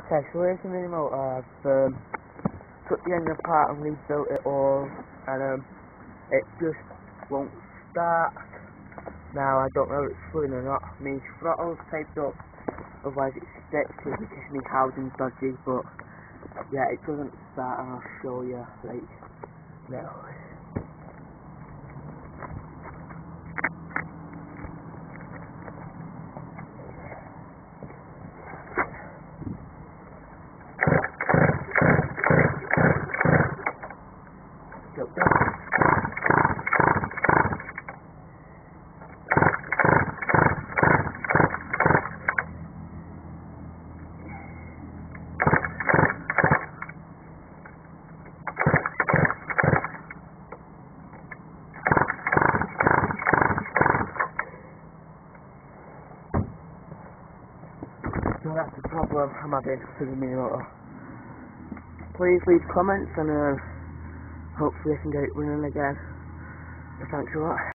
Okay, so here's the mini motor. I've took the engine apart and rebuilt it all, and it just won't start. Now I don't know if it's fluid or not. I mean, throttle's taped up, otherwise it sticks because it's just me housing's dodgy. But yeah, it doesn't start, and I'll show you like now. So that's the problem I'm having with the mini motor. Please leave comments and hopefully I can get it running again. Thanks a lot.